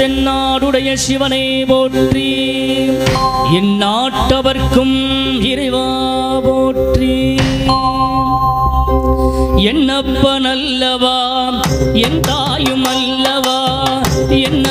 தென்னாடுடைய சிவனே போற்றி, என் நாட்டவர்க்கும் இறைவா போற்றி. என்னப்பன் அல்லவா என் தாயும் அல்லவா, என்ன